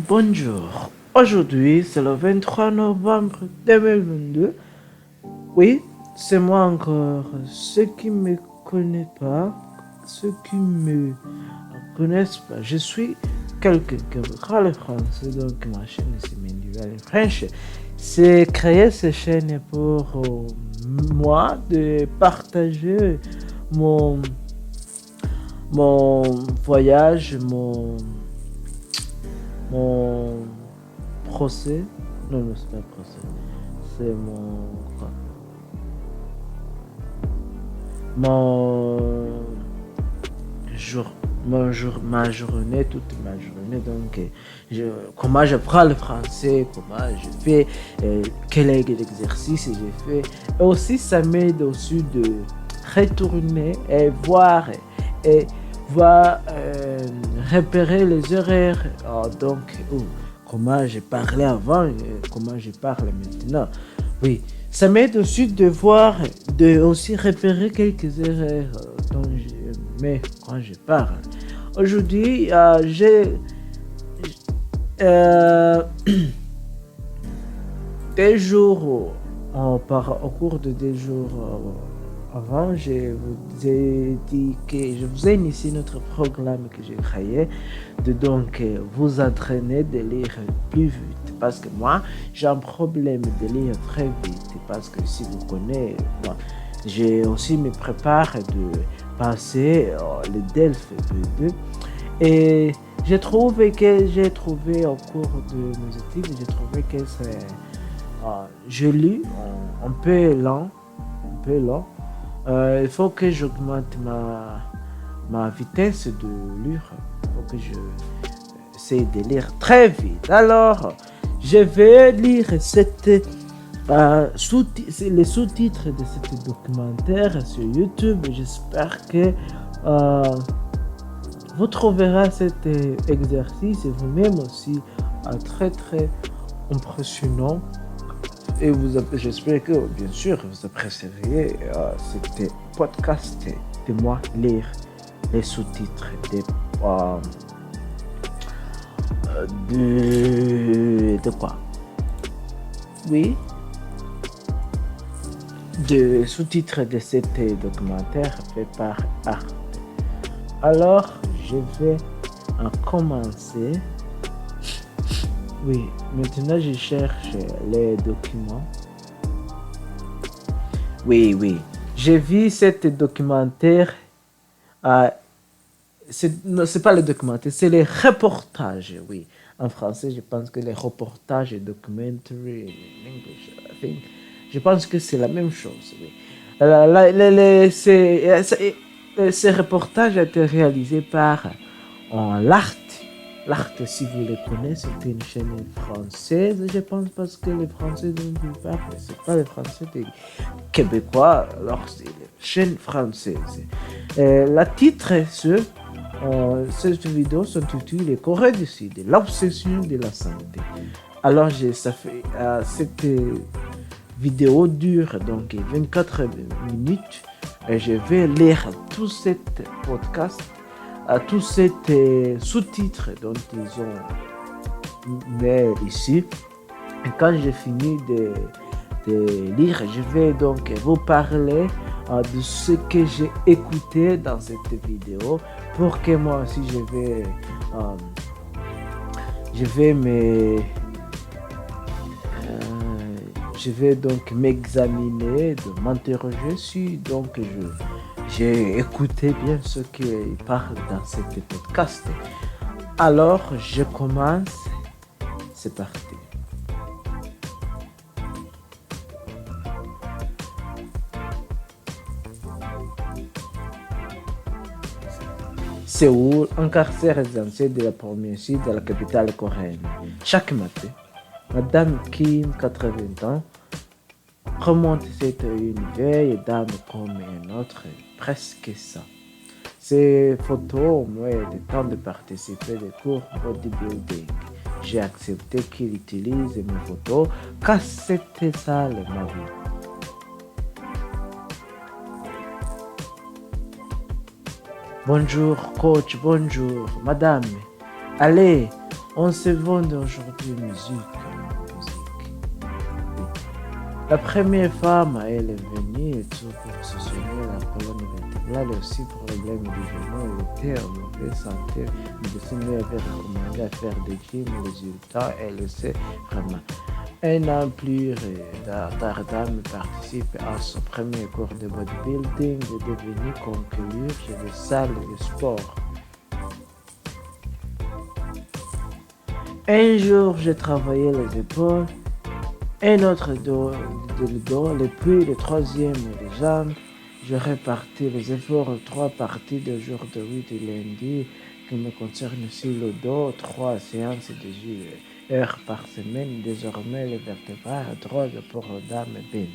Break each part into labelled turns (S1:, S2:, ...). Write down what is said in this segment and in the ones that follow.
S1: Bonjour. Aujourd'hui, c'est le 23 novembre 2022. Oui, c'est moi encore. Ceux qui me connaissent pas, ceux qui me connaissent pas, je suis quelqu'un qui parle français, donc ma chaîne c'est Menduel French. C'est créer cette chaîne pour moi de partager mon, mon voyage, mon procès. Non, non, c'est pas un procès. C'est quoi? Mon jour, ma journée, toute ma journée. Donc, comment je prends le français, comment je fais, quel est l'exercice que j'ai fait. Et aussi, ça m'aide aussi de retourner et voir et repérer les erreurs. Donc, comment j'ai parlé avant et comment je parle maintenant. Oui, ça m'aide aussi de voir, de aussi repérer quelques erreurs dont je mets quand je parle. Aujourd'hui, j'ai euh, des jours, au cours de des jours avant, je vous ai dit que je vous ai initié notre programme que j'ai créé de donc vous entraîner de lire plus vite. Parce que moi, j'ai un problème de lire très vite. Parce que si vous connaissez, moi, j'ai aussi me prépare de passer le DELF B2. Et j'ai trouvé au cours de mes études, j'ai trouvé que c'est je lis un peu lent, un peu lent. Il faut que j'augmente ma vitesse de lire. Il faut que je essaie de lire très vite. Alors, je vais lire les sous-titres de ce documentaire sur YouTube. J'espère que vous trouverez cet exercice et vous-même aussi très très impressionnant. Et j'espère que, bien sûr, vous apprécierez cet podcast de moi lire les sous-titres de quoi? Oui, de sous-titres de cet documentaire fait par Arte. Alors, je vais en commencer. Oui, maintenant je cherche les documents. Oui. J'ai vu cet documentaire. Non, c'est pas le documentaire, c'est les reportages. Oui, en français, je pense que les reportages, documentary, in English, I think. Je pense que c'est la même chose. Oui. Ces reportages ont été réalisés par l'Arte. L'Arte, si vous le connaissez, c'est une chaîne française, je pense, parce que les Français dont vous parlez, c'est pas les Français des Québécois, alors c'est une chaîne française. La titre, cette vidéo s'intitule Corée du Sud, l'obsession de la santé. Alors, cette vidéo dure donc 24 minutes et je vais lire tout cet podcast, tous ces sous-titres dont ils ont mis ici. Et quand j'ai fini de lire, je vais donc vous parler de ce que j'ai écouté dans cette vidéo pour que moi aussi je vais donc m'examiner, de m'interroger si donc j'ai écouté bien ce qu'il parle dans cette podcast. Alors, je commence. C'est parti. Séoul, un quartier résidentiel de la province de la capitale coréenne. Chaque matin, Madame Kim, 80 ans, remonte cette une vieille dame comme une autre, presque ça. Ces photos m'ont aidé tant de participer des cours bodybuilding. J'ai accepté qu'il utilise mes photos car c'était ça ma vie. Bonjour coach, bonjour madame. Allez, on se vend aujourd'hui musique. La première femme, elle est venue tout pour se soigner la colonne vertébrale et aussi pour les problèmes du genou. Elle était en mauvaise santé. Le médecin lui avait recommandé à faire des gym. Résultat, elle s'est vraiment. Un an plus tard, participe à son premier cours de bodybuilding et est devenu concurrent chez les salles de sport. Un jour, j'ai travaillé les épaules, un autre le dos, et puis le troisième les jambes. Je répartis les efforts en 3 parties de d'aujourd'hui et lundi qui me concernent aussi le dos, 3 séances de 18 heures par semaine. Désormais, les vertébrales drogues pour dames et ben.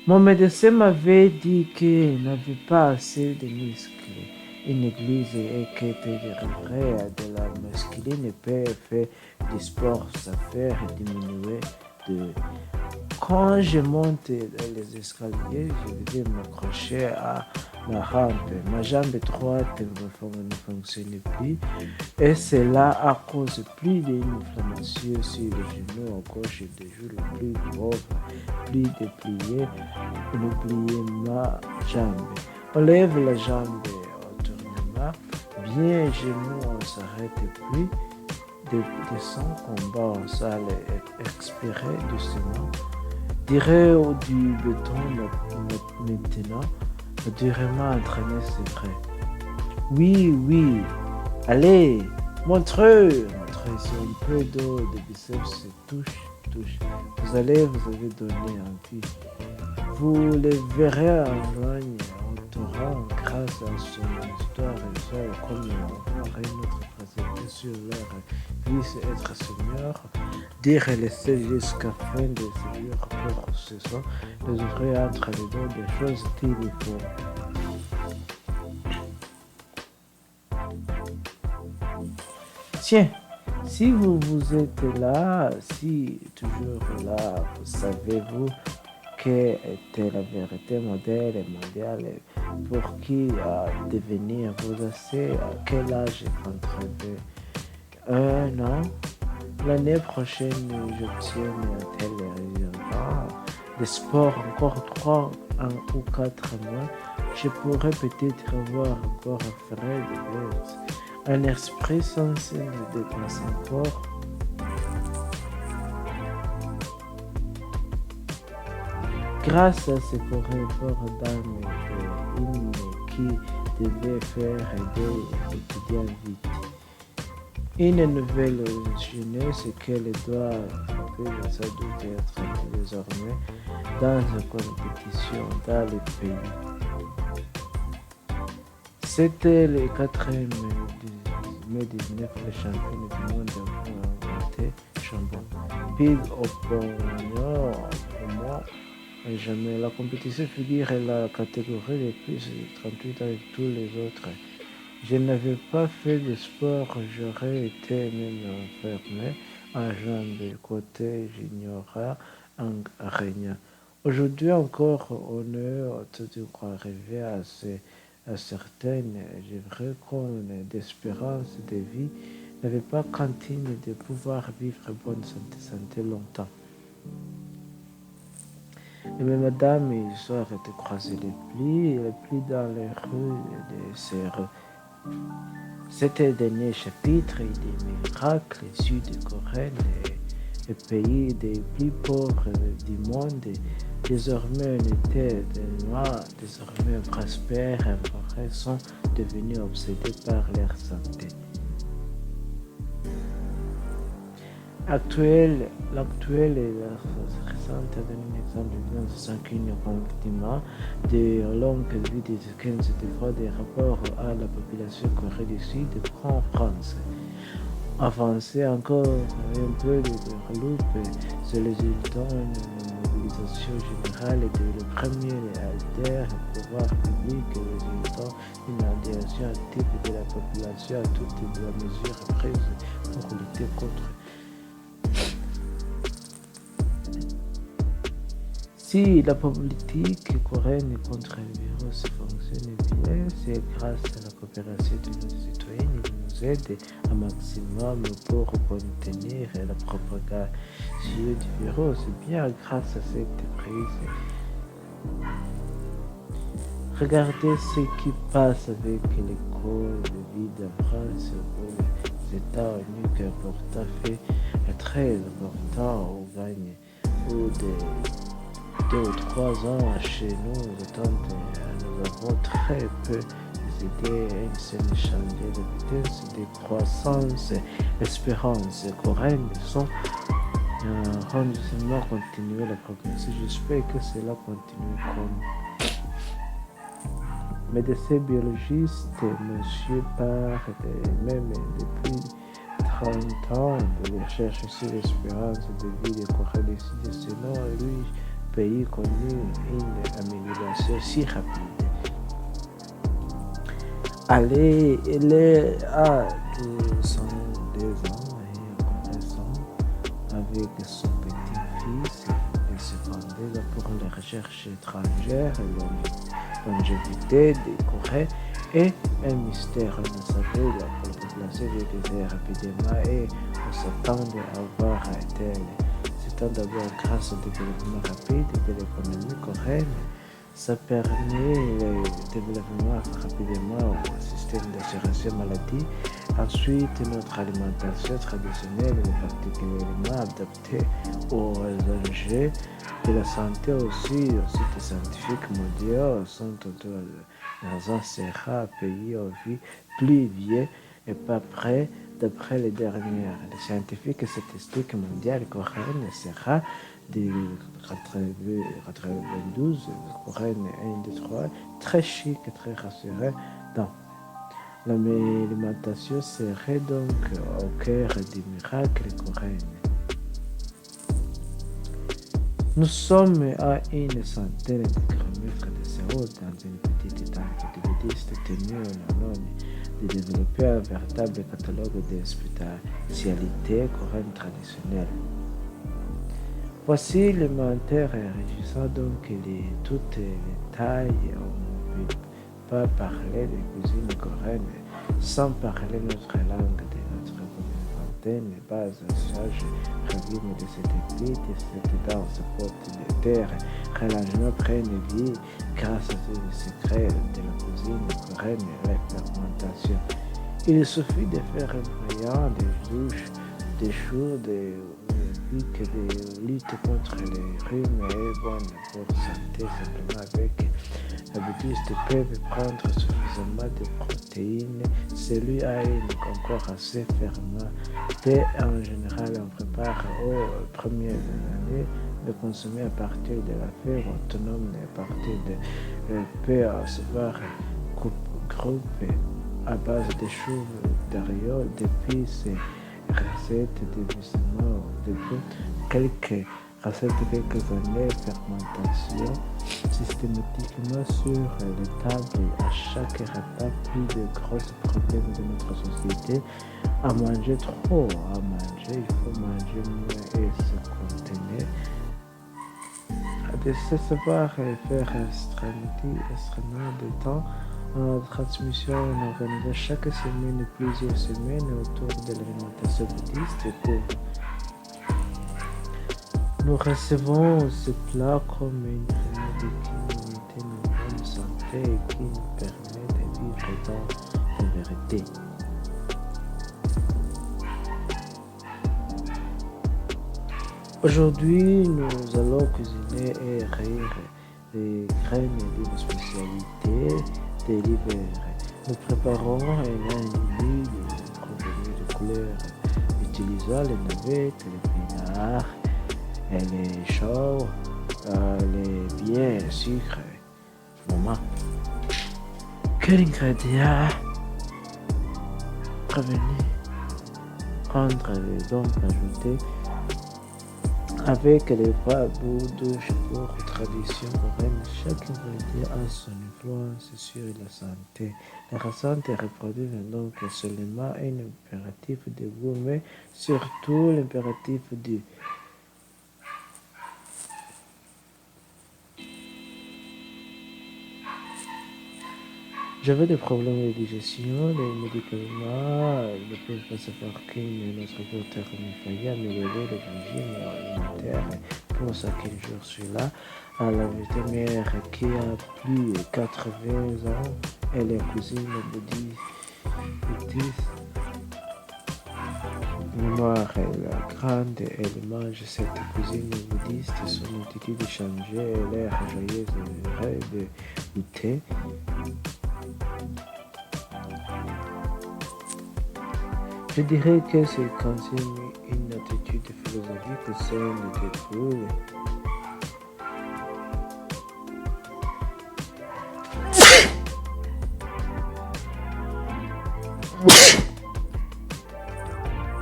S1: Mon médecin m'avait dit qu'il n'avait pas assez de muscles. Une église et que délivrer de la masculine peut faire du sport, ça fait diminuer de. Quand je monte les escaliers, je devais m'accrocher à la rampe. Ma jambe droite ne fonctionnait plus et c'est là à cause plus d'une inflammation sur le genou à gauche et des joues plus grave, plus déplié. On oublie ma jambe. On lève la jambe au tournement, bien genou, on s'arrête plus. De son combat, on s'allait expirer doucement. Dirait du béton maintenant, durement entraîné, c'est vrai. Oui, allez, montrez sur un peu d'eau de biceps, touche. Vous avez donné envie. Vous les verrez en joigne en torrent grâce à son histoire et ça, comme on aurait notre présenté sur leur vie, être seigneur, dire et laisser jusqu'à fin de séjour pour ce soir, les ouvrir entre les deux des choses qu'il faut. Tiens, si vous êtes là, si toujours là, savez-vous quelle était la vérité modèle et mondiale pour qui devenir vous assez à quel âge contribuer un an? L'année prochaine, j'obtiens un tel résultat de sport encore 3 ou 4 mois. Je pourrais peut-être avoir encore un frère de bête, un esprit sans de déplacer encore. Grâce à ce corps d'âme qui devait faire aider le quotidien vite. Une nouvelle jeunesse qu'elle doit frapper, ça doit être désormais dans une compétition dans le pays. C'était le 4e mai 19, le champion du monde a inventé Chambon. Big opinion pour moi. Jamais. La compétition figure la catégorie de plus de 38 avec tous les autres. Je n'avais pas fait de sport, j'aurais été même enfermé en jambes, côté j'ignorais en rien. Aujourd'hui encore, on est toujours arrivé à certaines, j'ai vrai qu'on ait d'espérance de vie, n'avait pas cantine de pouvoir vivre bonne santé longtemps. Mais madame, ils sont arrêtés de croiser les plis dans les rues de ces rues. C'était le dernier chapitre des miracles issus de Corée, le pays des plus pauvres du monde. Désormais, on était des noirs, désormais prospères et forêts sont devenus obsédés par leur santé. L'actuel et la récente donne un exemple de 5 continent de longue vie de 15 fois des rapports à la population Corée du Sud en France. Avancer encore un peu de reloupe, c'est le résultat d'une mobilisation générale de le premier alter pouvoir public, le résultat d'une adhération active de la population à toutes les mesures prises pour lutter contre. Si la politique coréenne contre le virus fonctionne bien, réalisé grâce à la coopération de nos citoyens. Il nous aide un maximum pour contenir la propagation du virus. C'est bien grâce à cette prise. Regardez ce qui passe avec l'école de vie de France où les États-Unis qui important fait très important au gagne ou de 2 ou 3 ans chez nous, nous avons très peu d'idées, une seule changer de vitesse de croissance, espérance coréenne sont rendement continuer la progression. J'espère que cela continue comme médecin biologiste, monsieur part même depuis 30 ans de recherche sur l'espérance de vie de Corée du Sud, selon lui, pays connu une amélioration si rapide. Allez, il est à 202 ans et connaissant avec son petit-fils et secondaire pour les recherches étrangères, longévité des Corées et un mystère. On savait la population vieillissait rapidement et on s'attendait à avoir c'est d'abord grâce au développement rapide de l'économie coréenne. Ça permet le développement rapidement au système d'assurance maladie. Ensuite, notre alimentation traditionnelle est particulièrement adaptée aux enjeux de la santé aussi. Les scientifiques mondiaux sont autour dans un sera pays aux vies plus vieux et pas près d'après les dernières. Les scientifiques statistiques mondiales coréennes sera de 92, coréenne 1, 2, 3, très chic, très rassuré. Donc, l'alimentation serait donc au cœur du miracle coréen. Nous sommes à une centaine de kilomètres de Séoul dans une petite tente de bouddhistes tenue en honneur de développer un véritable catalogue de spécialités coréennes traditionnelles. Voici l'élémentaire régissant donc toutes les tailles. On ne peut pas parler de cuisine coréenne sans parler notre langue de notre fontaine, base, sage, régime de cette vie, de cette danse porte de terre, relâchement prenne vie grâce aux secrets de la cuisine coréenne et la fermentation. Il suffit de faire un brillant, des douches, des choux, des de lutte contre les rhumes et bonne pour santé simplement avec les bouddhistes peuvent prendre suffisamment de protéines. Celui a une concours assez fermenté. En général, on prépare aux premières années de consommer à partir de la fève autonome et à partir de peut recevoir groupe à base de choux, d'ailleurs, d'épices, recettes de musulmans depuis quelques années fermentation systématiquement sur les tables à chaque repas, plus de gros problèmes de notre société. À manger trop, il faut manger moins et se contenir. De se savoir faire extrêmement de temps en transmission organisée chaque semaine, plusieurs semaines autour de l'alimentation bouddhiste pour nous recevons ce plat comme une remède qui nous maintient en bonne santé et qui nous permet de vivre dans la vérité. Aujourd'hui, nous allons cuisiner et rire les graines d'une spécialité délibérée. Nous préparons un huile provenu de couleurs utilisant les navettes, les pinards, et les choux, les biais, le sucre. Maman, quel ingrédient prévenir, prendre les donc ajouter avec les trois bouts de pour tradition coréenne. Chaque ingrédient a son influence sur la santé. La recette reproduit donc seulement un impératif de goût, mais surtout l'impératif du J'avais des problèmes de digestion, les médicaments ne peuvent pas savoir qu'une notre docteur me faillit améliorer le régime alimentaire. Pour ça qu'un jour je suis là, à la vétérinaire qui a plus de 80 ans, elle est cousine me dit, mémoire est grande, elle mange cette cuisine bouddhiste, son attitude de changer, elle est joyeuse et de goûter. Je dirais que c'est quand une attitude philosophique saine de foule.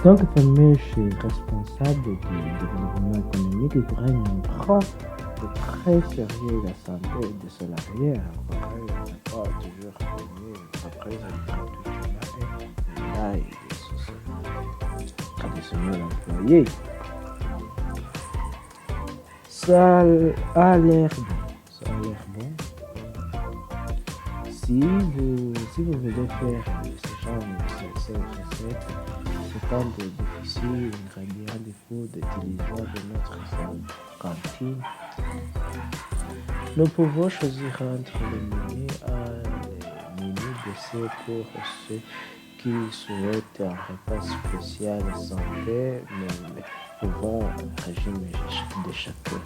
S1: Tant que famille, je suis responsable du développement économique et pourrait prend de très sérieux la santé des salariés. Après, on n'a pas toujours connu après et là, il est traditionnel employé. Ça a l'air bon. Si vous voulez faire ce genre de cette recette, c'est pas difficile, ingrédients de food utilisant de notre cantine. Nous pouvons choisir entre les menus d'essai pour ceux qui souhaitent un repas spécial santé, mais pouvons un régime de chacun.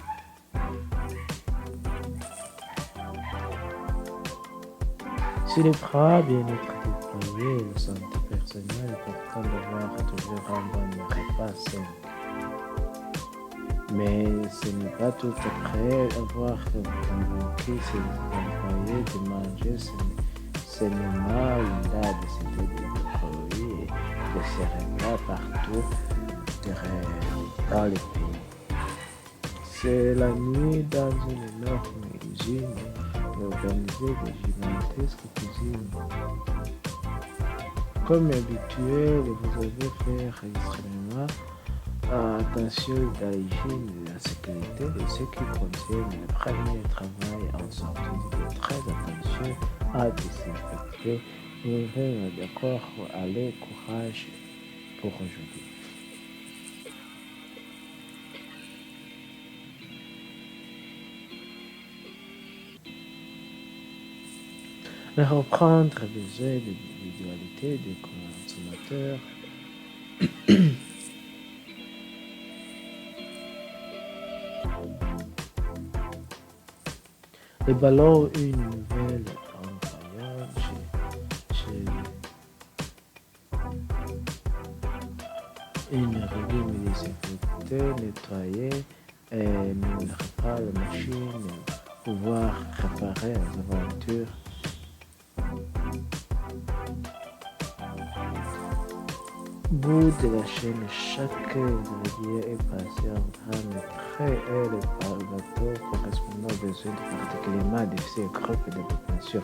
S1: Si le bras bien être déployé, la santé personnelle est important d'avoir toujours un bon repas sain. Mais ce n'est pas tout après avoir convaincu ses employés de manger sainement. Il a décidé de produire et de se repas partout dans le pays. C'est la nuit dans une énorme usine et organisée de gigantesques cuisines. Comme habituel, vous devez faire extrêmement attention à l'hygiène et la sécurité de ce qui concerne le premier travail en sortie. Très attention à désinfecter. Vous devez d'accord aller courage pour aujourd'hui. Mais reprendre besoin de l'individualité des consommateurs. Le ballon, une nouvelle incroyable chez une revue désinfectée, nettoyer, et ne réparer la machine, pouvoir réparer les aventures. Bout de la chaîne, chaque ingrédient est passé en gramme près et le bateau correspondant aux besoins particulièrement de ces groupes de population.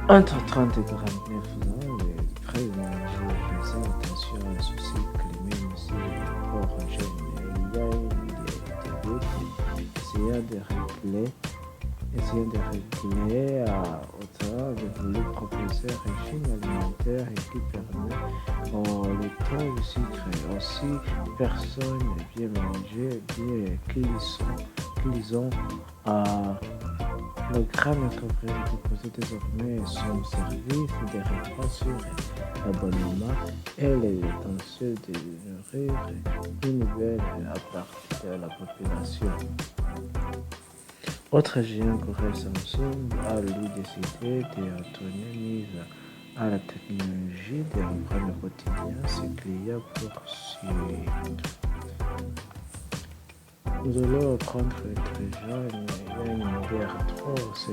S1: Entre 30 et 49 ans, les très mangés faisaient attention à ceci que même si le corps jeune, il y a une idée essayant de régler à hauteur de vouloir proposer un régime alimentaire et qui permet le taux de sucre. Aussi, personnes bien manger, bien qu'ils ont le grand entreprise propose désormais son service de repas sur l'abonnement et l'intention de nourrir une nouvelle partie de la population. Autre géant Corée Samsung a lui décidé de donner mise à la technologie de reprendre le quotidien ses clients pour suivre. Nous allons apprendre les très jeunes, il y a une modèle 3 ou 5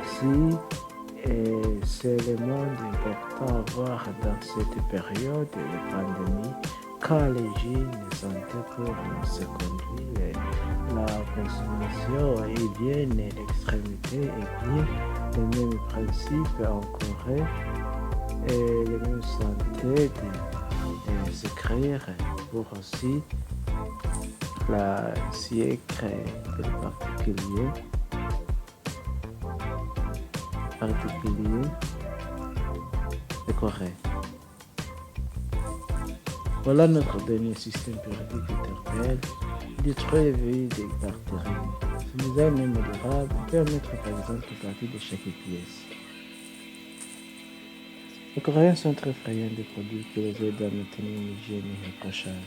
S1: si c'est le monde important à voir dans cette période de pandémie, quand l'hygiène et santé pour se conduire, la consommation est bien l'extrémité et bien les mêmes principes en Corée et les mêmes santé de s'écrire pour aussi la siècle de particulier particulier est correct. Voilà notre dernier système périodique éternel. Il détruit les vies des bactéries. Ce design est modérable peut permettre par exemple une partie de chaque pièce. Les Coréens sont très friands des produits qui les aident à maintenir une hygiène irréprochable,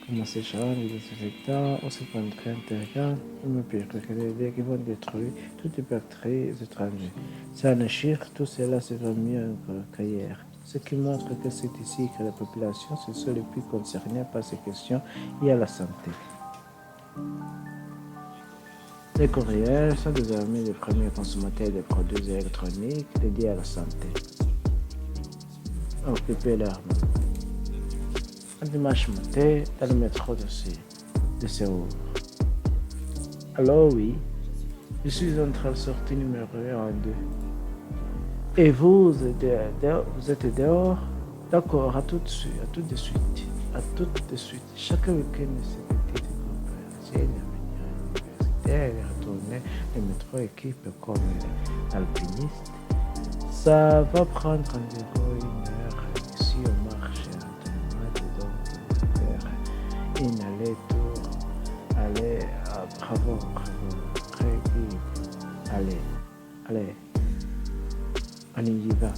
S1: comme un séchant, des désinfectants, aussi pour un intérieur, ou même pire que les verres qui vont détruire toutes les bactéries étrangères. Sans Anachir, tout cela se va mieux qu'ailleurs. Ce qui montre que c'est ici que la population se sont les plus concernés par ces questions liées à la santé. Les Coréens sont désormais les premiers consommateurs de produits électroniques dédiés à la santé. Occuper leur main. Un dimanche matin, dans le métro de Séoul. Alors oui, je suis entre la sortie numéro 1 et 2. Et vous êtes dehors? D'accord, à tout de suite. Chaque week-end, ces petites groupes, c'est universitaire, retourner le métro équipe comme alpiniste. Ça va prendre environ 1 heure ici au marché automate, donc faire une aller-tour. Allez, bravo, très vite. Allez, on y va.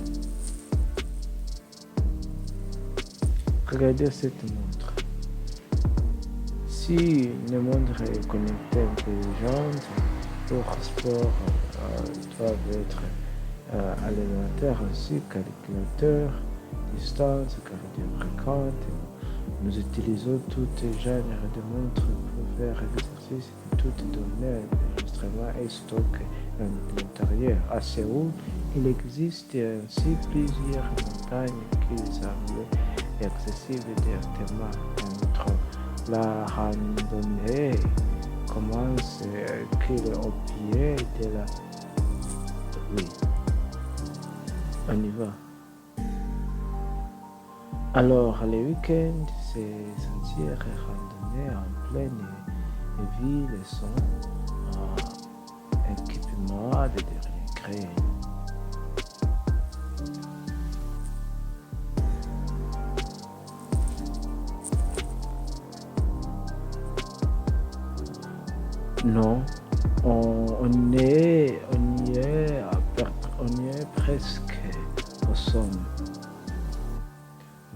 S1: Regardez cette montre. Si une montre est connectée intelligente, pour sport doivent être alimentaire ainsi calculateur, distance, cardio-fréquente. Nous utilisons tout genre de montres pour faire l'exercice et toutes données d'enregistrement et stock à l'intérieur. À Séoul, il existe ainsi plusieurs montagnes qui semblent accessibles directement en métro. La randonnée commence au pied de la... Oui, on y va. Alors, les week-ends, ces sentiers randonnées en pleine ville sont équipements de dernier cri. Non, on y est presque au sommet.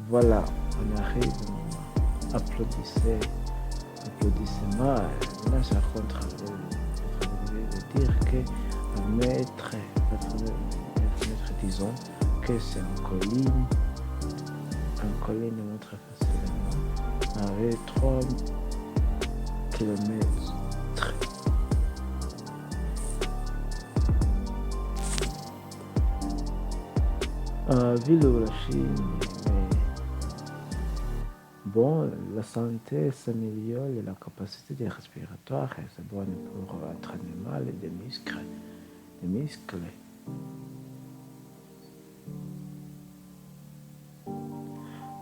S1: Voilà, on arrive au applaudissement. Là, ça compte de dire que mètre, disons que c'est en colline. En colline, on montre facilement. Avec 3 kilomètres. Ville de la Chine, mais bon, la santé s'améliore et la capacité respiratoire est bonne pour l'entraînement des muscles.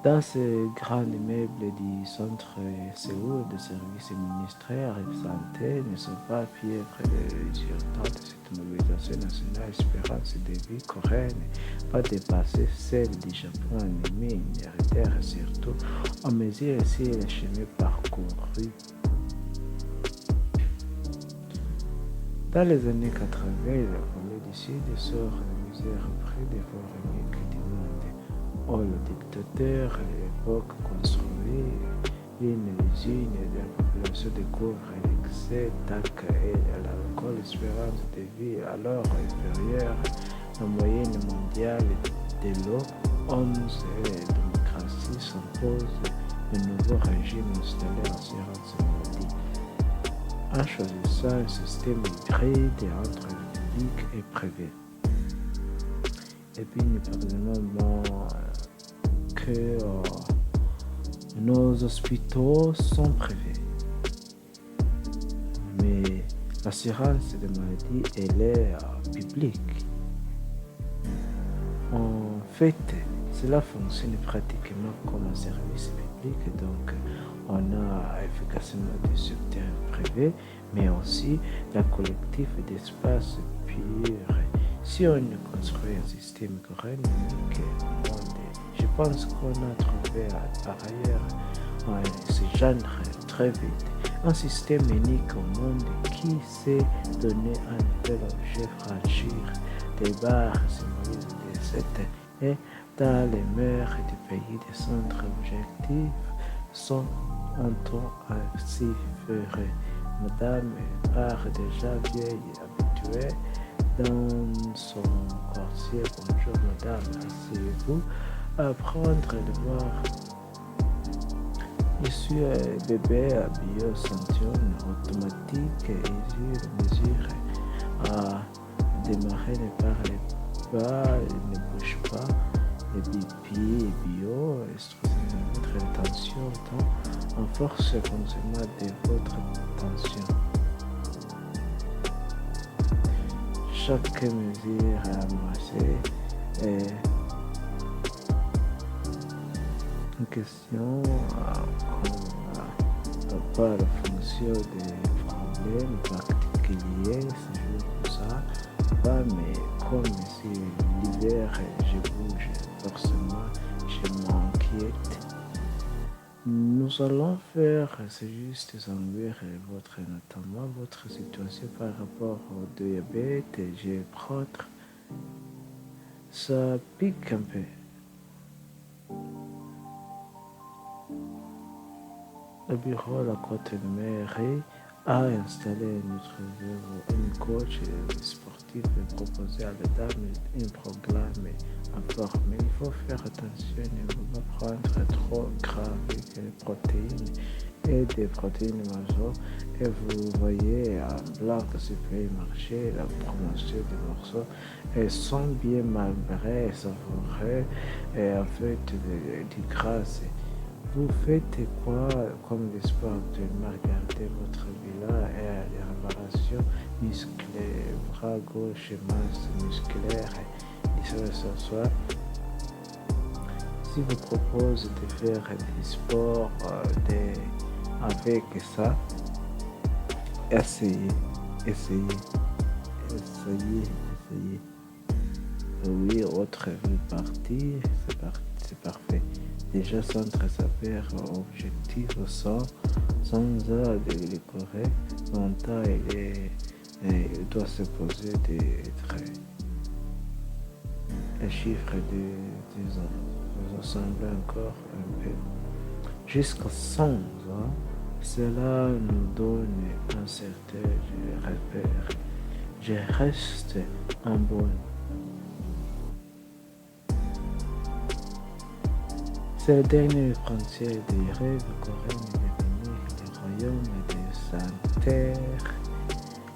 S1: Dans ce grand immeuble du centre Séoul de services ministériels de santé ne sont pas fiers des résultats de cette mobilisation nationale. Espérance de vie coréenne pas dépasser celle du Japon ennemi minoritaire, surtout en mesure si le chemin parcouru. Dans les années 80, la Corée du Sud sort la misère auprès des forainiers du monde. Oh, le dictateur, à l'époque, construit une usine de la population découvre l'excès tac et l'alcool, l'espérance de vie alors inférieure à la moyenne mondiale de l'eau. 11 et la démocratie s'impose de nouveau régime installé en assurance maladie. En choisissant un système hybride entre le public et privé. Et puis nous parlons que nos hôpitaux sont privés. Mais l'assurance de maladie, elle est publique. En fait, cela fonctionne pratiquement comme un service public. Donc, on a efficacement du secteur privé, mais aussi la collectif d'espaces purs Si on construit un système correct, je pense qu'on a trouvé par ailleurs ce genre très vite. Un système unique au monde qui sait donner un tel objet fragile. Des barres symbolisent des sept et dans les mers du pays des centres objectifs sont un ton ainsi ferré. Madame part déjà vieille habituée dans son quartier. Bonjour madame, asseyez-vous à prendre le voir. Je suis un bébé habillé au ceinture automatique et je mesure à démarrer, ne parle pas, ne bouge pas. Les bipi et bio, votre attention en force le fonctionnement de votre attention. Chaque mesure amassée est une question par la fonction des problèmes particuliers, c'est juste pour ça. Pas, mais comme c'est l'hiver, je bouge forcément, je m'inquiète. Nous allons faire, c'est juste enlever notamment votre situation par rapport au diabète. Je vais prendre, ça pique un peu. Le bureau, la côte de mairie, a installé une coach sportif et proposé à la dame un programme informé. Il faut faire attention, il ne faut pas prendre trop gras avec les protéines et des protéines majeures. Et vous voyez en blanc que ce supermarché, la promotion des morceaux, elles sont bien malgrées, savoureux et en fait du gras. Vous faites quoi comme des sports actuellement? Regardez votre bilan et les réparations musculaires, bras gauche et masse musculaire. Ce soir, si vous propose de faire des sports avec ça, essayez. Oui, autre partie, c'est parfait. Déjà, centre s'appelle objectif sans heure de décorer. Longtemps, il doit se poser des traits. Les chiffres nous ressemblent encore un peu. Jusqu'à 100 ans, cela nous donne un certain repère. Je reste en bonne. C'est le dernier frontière des rêves coréens de devenir le royaume des Saint-Terre.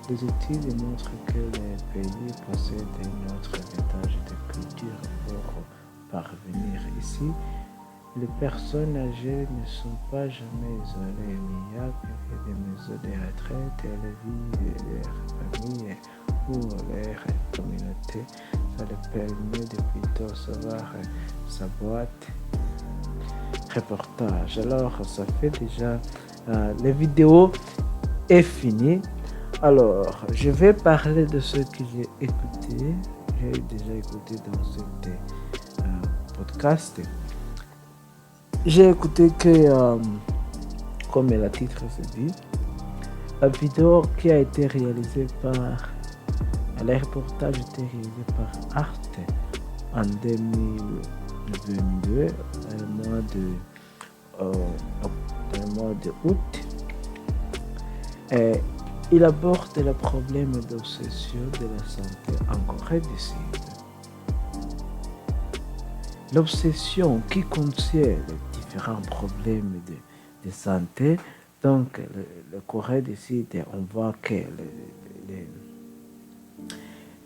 S1: Les études montrent que les pays possèdent un autre héritage de culture pour parvenir ici. Les personnes âgées ne sont pas jamais isolées. Il y a des maisons de retraite et la vie de leur famille ou leur communauté. Ça leur permet de plutôt savoir sa boîte. Reportage. Alors, ça fait déjà la vidéo est finie. Alors, je vais parler de ce que j'ai écouté. J'ai déjà écouté dans ce podcast. J'ai écouté que, comme le titre se dit, la vidéo qui a été réalisée par, le reportage a été réalisé par Arte en 2022, dans le mois de août. Et il aborde le problème d'obsession de la santé en Corée du Sud. L'obsession qui contient les différents problèmes de santé. Donc, le Corée du Sud, on voit que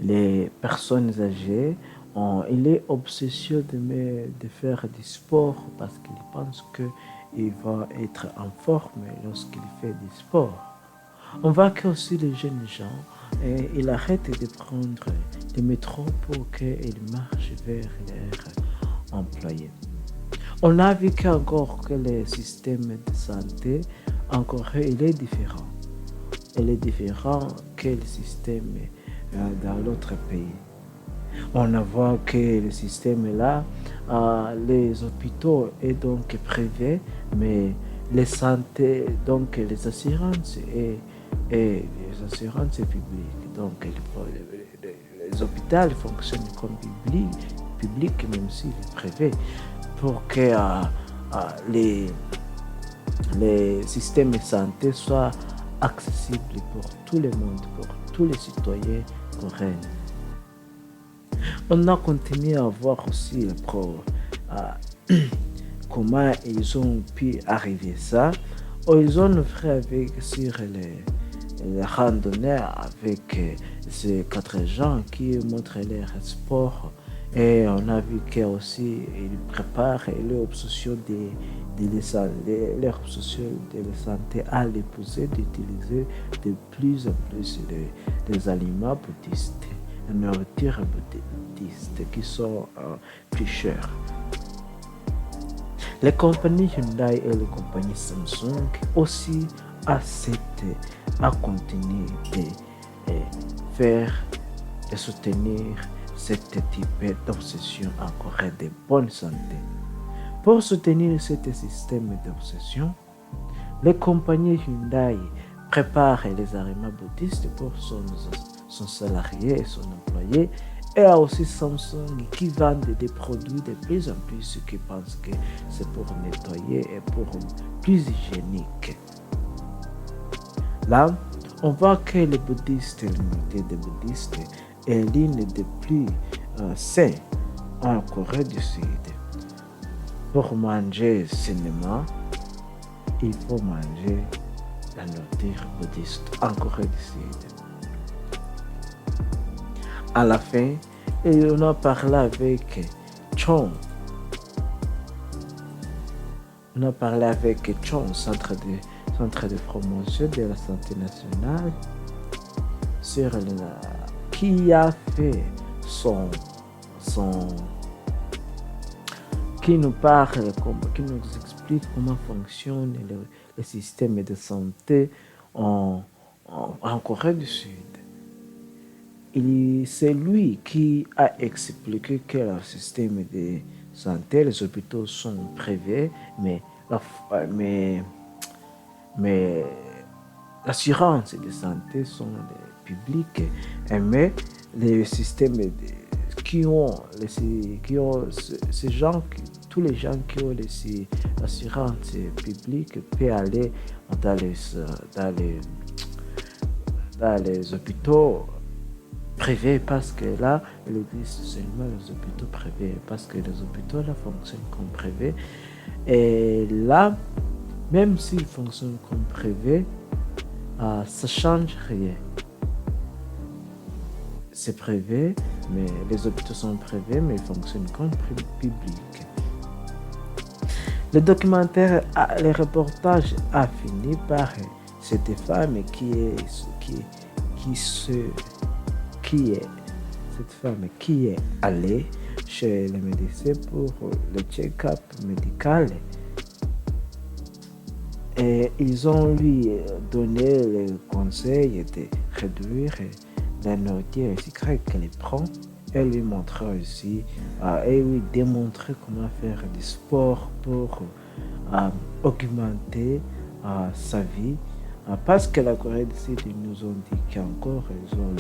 S1: les personnes âgées, il est obsession de faire du sport parce qu'il pense qu'il va être en forme lorsqu'il fait du sport. On voit que aussi les jeunes gens, ils arrêtent de prendre le métro pour qu'ils marchent vers leur employé. On a vu qu'encore que le système de santé en Corée, il est différent. Il est différent que le système dans l'autre pays. On voit que le système est là, les hôpitaux est donc privé, mais les santé, donc les assurances et les assurances publiques. Donc les hôpitaux fonctionnent comme public, même si privé, pour que les, les systèmes de santé soient accessibles pour tout le monde, pour tous les citoyens coréens. On a continué à voir aussi comment ils ont pu arriver à ça. Ils ont fait avec sur les randonneurs avec ces 4 gens qui montrent leur sport. Et on a vu qu'aussi ils préparent leur obsession leur obsession de la santé à l'épouser d'utiliser de plus en plus des aliments bouddhistes, une nourriture bouddhiste qui sont plus chers. Les compagnies Hyundai et les compagnies Samsung aussi à continuer de faire et soutenir ce type d'obsession en Corée de bonne santé. Pour soutenir ce système d'obsession, les compagnies Hyundai préparent les aliments bouddhistes pour son salarié et son employé, et aussi Samsung qui vendent des produits de plus en plus qui pensent que c'est pour nettoyer et pour plus hygiénique. Là, on voit que les bouddhistes, l'unité des bouddhistes est l'une des plus saines en Corée du Sud. Pour manger sainement, il faut manger la nourriture bouddhiste en Corée du Sud. À la fin, on a parlé avec Chong. On a parlé avec Chong, centre de promotion de la santé nationale, qui a fait qui nous parle, qui nous explique comment fonctionne le système de santé en Corée du Sud. C'est lui qui a expliqué que le système de santé, les hôpitaux sont privés, mais l'assurance de santé sont publics. Mais les systèmes tous les gens qui ont l'assurance publique peuvent aller dans les hôpitaux privés, parce que là, ils disent seulement les hôpitaux privés, parce que les hôpitaux là fonctionnent comme privés. Et là, même s'ils fonctionnent comme privés, ça ne change rien. C'est privé, mais les hôpitaux sont privés, mais ils fonctionnent comme publics. Le documentaire, le reportage a fini par cette femme qui est allée chez le médecin pour le check-up médical. Et ils ont lui donné le conseil de réduire la nourriture sucrée qu'elle prend, et lui montrer aussi et lui démontrer comment faire du sport pour augmenter sa vie, parce que la Corée du Sud nous ont dit qu'encore ils ont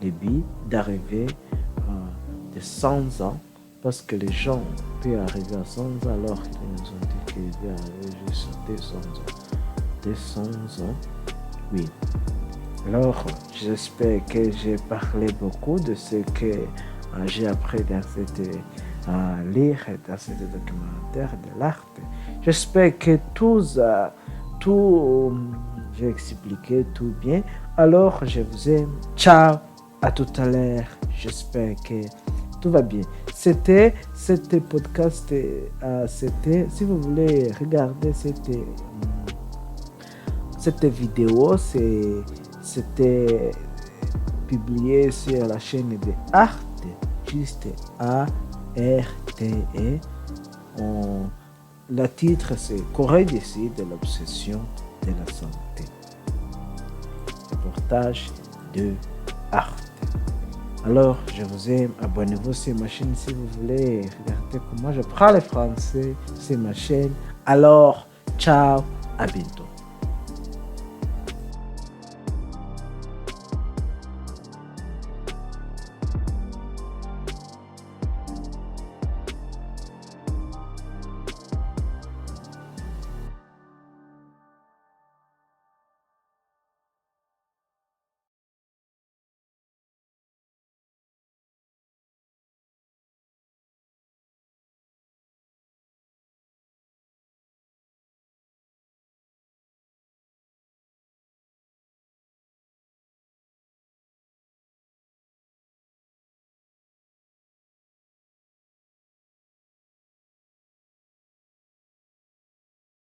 S1: les buts d'arriver de 100 ans, parce que les gens peuvent arriver à 100 ans alors qu'ils nous ont dit qu'ils peuvent arriver juste à 200 ans. 200 ans, oui. Alors, j'espère que j'ai parlé beaucoup de ce que j'ai appris dans cette lire dans ce documentaire de l'art. J'espère que j'ai expliqué tout bien. Alors, je vous aime. Ciao, à tout à l'heure. J'espère que tout va bien. C'était podcast. Si vous voulez regarder cette vidéo, c'était publié sur la chaîne de Arte, juste A-R-T-E. Le titre c'est Corée du Sud de l'obsession de la santé. Reportage de Arte. Alors, je vous aime. Abonnez-vous sur ma chaîne si vous voulez. Regardez comment je prends le français sur ma chaîne. Alors, ciao, à bientôt.